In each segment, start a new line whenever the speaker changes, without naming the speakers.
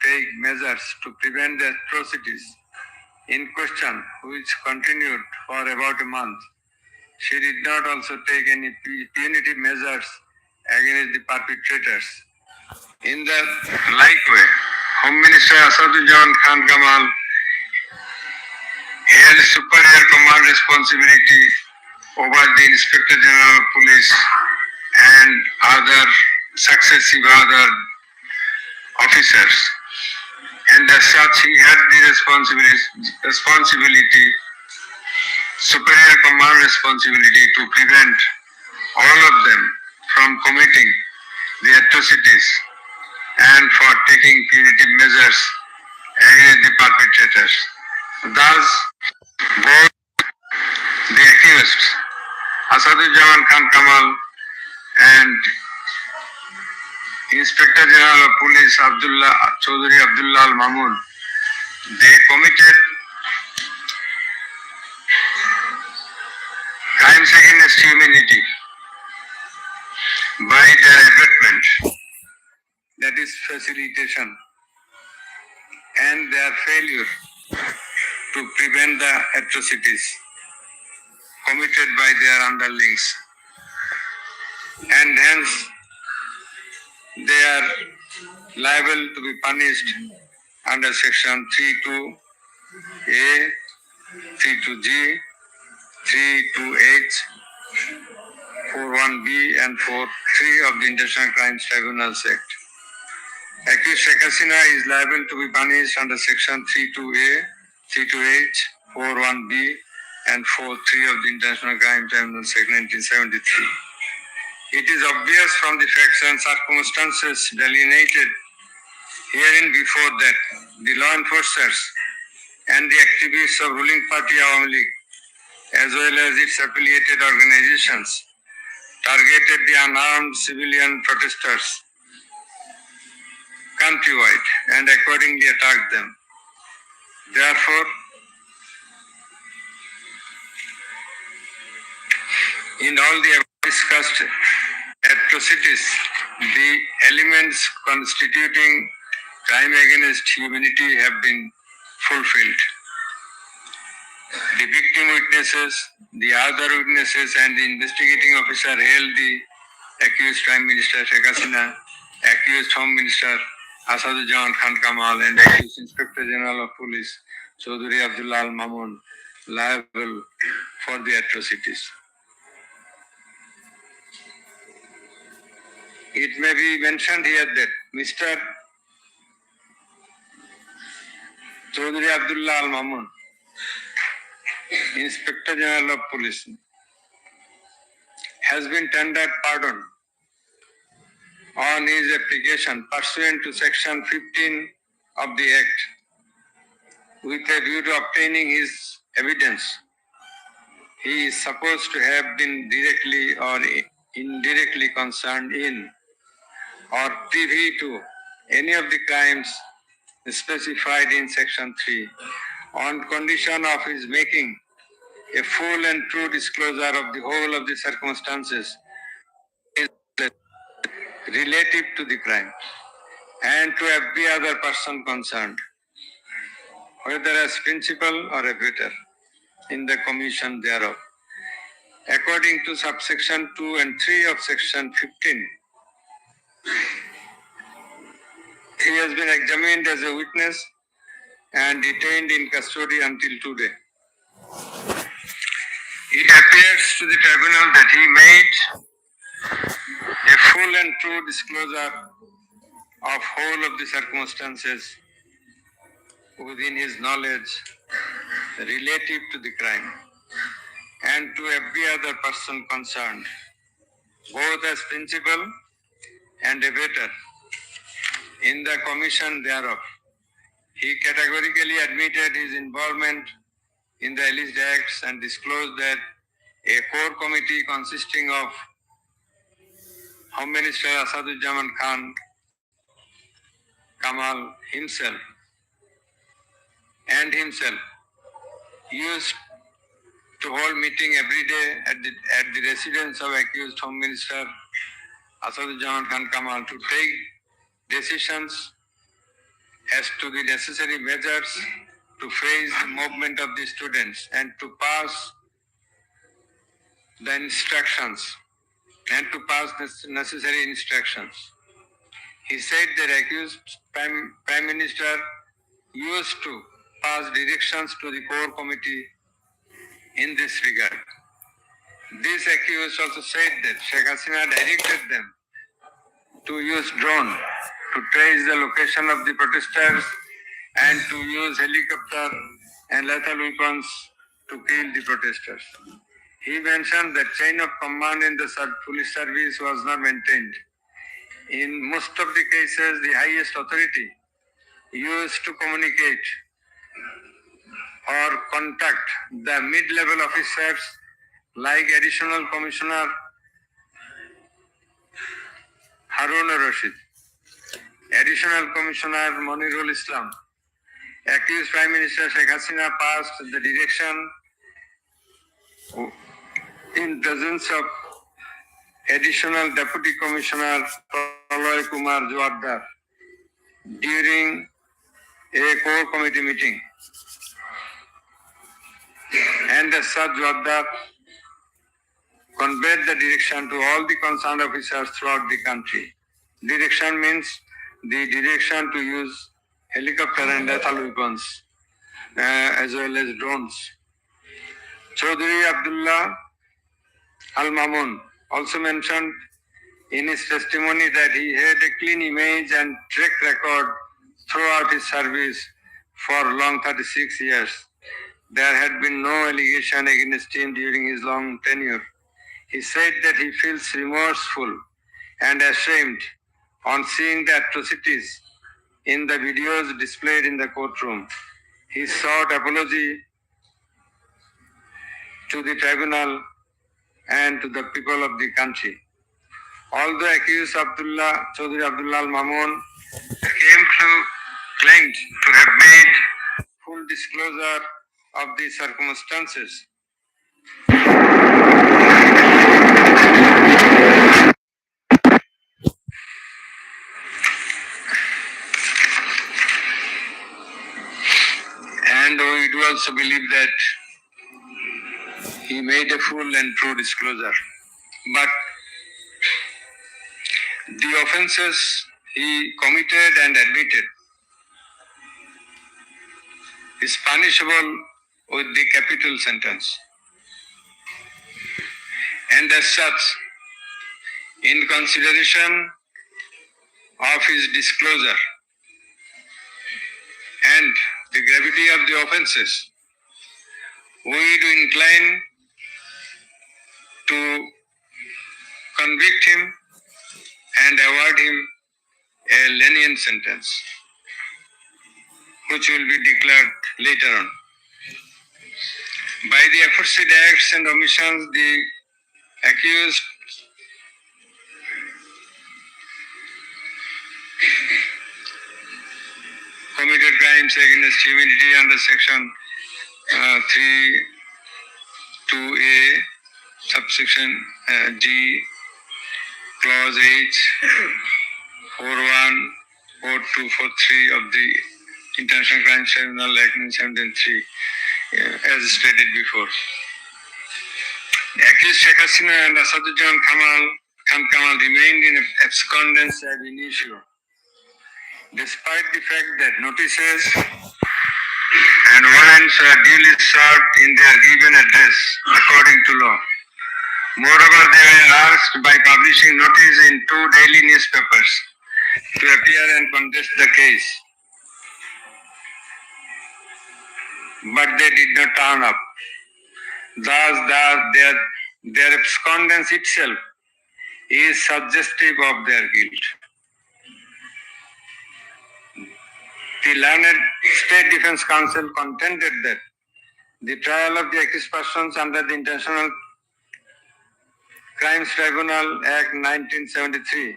take measures to prevent the atrocities in question, which continued for about a month. She did not also take any punitive measures against the perpetrators. In the like way, Home Minister Asaduজ্জামান Khan Kamal held superior command responsibility over the Inspector General of Police and other successive other officers. And as such, he had the responsibility, superior command responsibility to prevent all of them from committing the atrocities and for taking punitive measures against the perpetrators. Thus, both the accused, Asaduজ্জামান Khan Kamal and Inspector General of Police Chaudhary Abdullah Al Mamun, they committed crimes against humanity by their abatement, that is facilitation, and their failure to prevent the atrocities committed by their underlings. And hence, they are liable to be punished under section 32A, 32G, 32H, 41B and 43 of the International Crimes Tribunals Act. Accused Sheikh Hasina is liable to be punished under section 32A, 32H, 41B and 43 of the International Crimes Tribunals Act 1973. It is obvious from the facts and circumstances delineated herein before that the law enforcers and the activists of ruling party Awami League, as well as its affiliated organizations, targeted the unarmed civilian protesters countrywide and accordingly attacked them. Therefore, in all the above discussed atrocities, the elements constituting crime against humanity have been fulfilled. The victim witnesses, the other witnesses and the investigating officer held the accused Prime Minister Sheikh Hasina, accused Home Minister Asaduজ্জামান Khan Kamal and accused Inspector General of Police Chaudhary Abdullah Al Mamun liable for the atrocities. It may be mentioned here that Mr. Chaudhary Abdullah Al Mamun, Inspector General of Police, has been tendered pardon on his application pursuant to section 15 of the Act with a view to obtaining his evidence. He is supposed to have been directly or indirectly concerned in or privy to any of the crimes specified in section 3 on condition of his making a full and true disclosure of the whole of the circumstances relative to the crime and to every other person concerned, whether as principal or abettor in the commission thereof. According to subsection 2 and 3 of section 15, he has been examined as a witness and detained in custody until today. It appears to the tribunal that he made a full and true disclosure of whole of the circumstances within his knowledge relative to the crime and to every other person concerned, both as principal and abettor in the commission thereof. He categorically admitted his involvement in the alleged acts and disclosed that a core committee consisting of Home Minister Asaduজ্জামান Khan Kamal himself used to hold meeting every day at the residence of accused Home Minister Asaduজ্জামান Khan Kamal to take decisions as to the necessary measures to face the movement of the students and to pass the instructions and to pass the necessary instructions. He said that accused Prime Minister used to pass directions to the core committee in this regard. This accused also said that Sheikh Hasina directed them to use drone to trace the location of the protesters and to use helicopter and lethal weapons to kill the protesters. He mentioned that chain of command in the police service was not maintained. In most of the cases, the highest authority used to communicate or contact the mid-level officers like Additional Commissioner Harun Rashid, Additional Commissioner Monirul Islam. Accused Prime Minister Sheikh Hasina passed the direction in presence of Additional Deputy Commissioner Praloy Kumar Joaddar during a core committee meeting. And as such, Joaddar conveyed the direction to all the concerned officers throughout the country. Direction means the direction to use helicopter and lethal weapons as well as drones. Chaudhry Abdullah Al-Mamun also mentioned in his testimony that he had a clean image and track record throughout his service for long 36 years. There had been no allegation against him during his long tenure. He said that he feels remorseful and ashamed on seeing the atrocities in the videos displayed in the courtroom. He sought apology to the tribunal and to the people of the country. Although accused Chaudhry Abdullah Al-Mamun claimed to have made full disclosure of the circumstances, and we do also believe that he made a full and true disclosure. But the offences he committed and admitted is punishable with the capital sentence. And as such, in consideration of his disclosure and the gravity of the offences, we do incline to convict him and award him a lenient sentence, which will be declared later on. By the aforesaid acts and omissions, the accused committed crimes against humanity under section 3(2)(a), subsection G, clause H, 41, 42, 43 of the International Crimes Tribunal Act 1973, as stated before. The accused Sheikh Hasina and Asaduddin Khan Kamal remained in abscondence ab initio, despite the fact that notices and warrants were duly served in their given address according to law. Moreover, they were asked by publishing notice in 2 daily newspapers to appear and contest the case, but they did not turn up. Thus, their abscondence itself is suggestive of their guilt. The learned State Defense Council contended that the trial of the accused persons under the International Crimes Tribunal Act 1973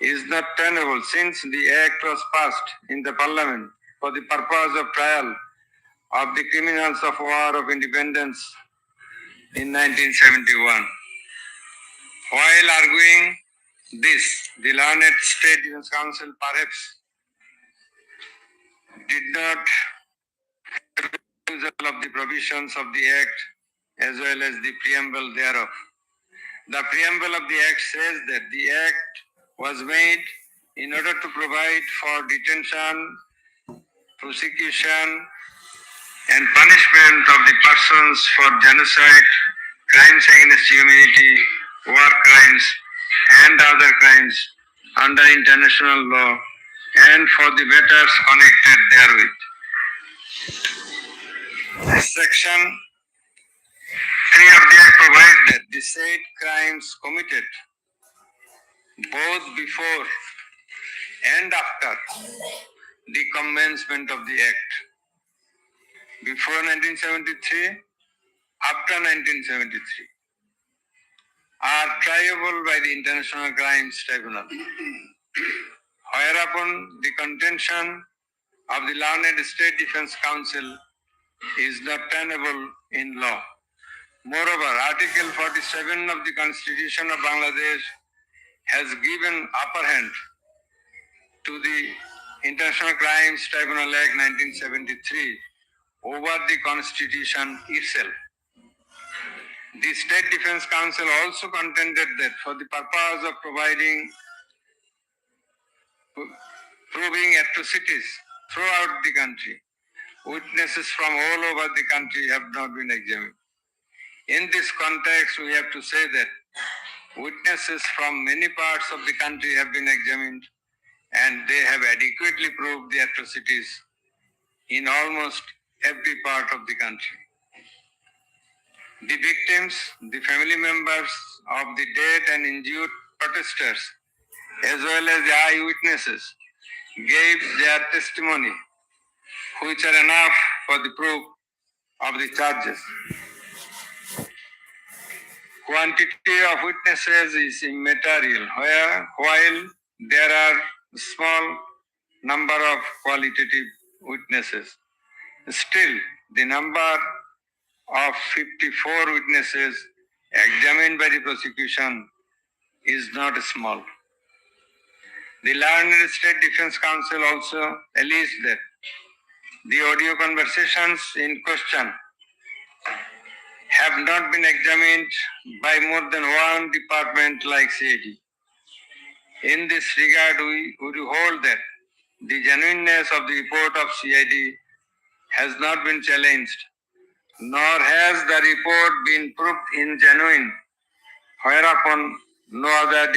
is not tenable, since the act was passed in the Parliament for the purpose of trial of the criminals of War of Independence in 1971. While arguing this, the learned State Defense Council perhaps not refusal of the provisions of the Act as well as the preamble thereof. The preamble of the Act says that the Act was made in order to provide for detention, prosecution, and punishment of the persons for genocide, crimes against humanity, war crimes, and other crimes under international law, and for the matters connected therewith. Section 3 of the Act provides that the said crimes committed both before and after the commencement of the Act, before 1973, after 1973, are triable by the International Crimes Tribunal, whereupon the contention of the learned State Defense Council is not tenable in law. Moreover, Article 47 of the Constitution of Bangladesh has given upper hand to the International Crimes Tribunal Act 1973 over the Constitution itself. The State Defense Council also contended that for the purpose of proving atrocities throughout the country, witnesses from all over the country have not been examined. In this context, we have to say that witnesses from many parts of the country have been examined and they have adequately proved the atrocities in almost every part of the country. The victims, the family members of the dead and injured protesters, as well as the eyewitnesses, gave their testimony, which are enough for the proof of the charges. Quantity of witnesses is immaterial, while there are small number of qualitative witnesses. Still, the number of 54 witnesses examined by the prosecution is not small. The learned State Defense Council also alleged that the audio conversations in question have not been examined by more than one department like CID. In this regard, we would hold that the genuineness of the report of CID has not been challenged, nor has the report been proved ingenuine, whereupon no other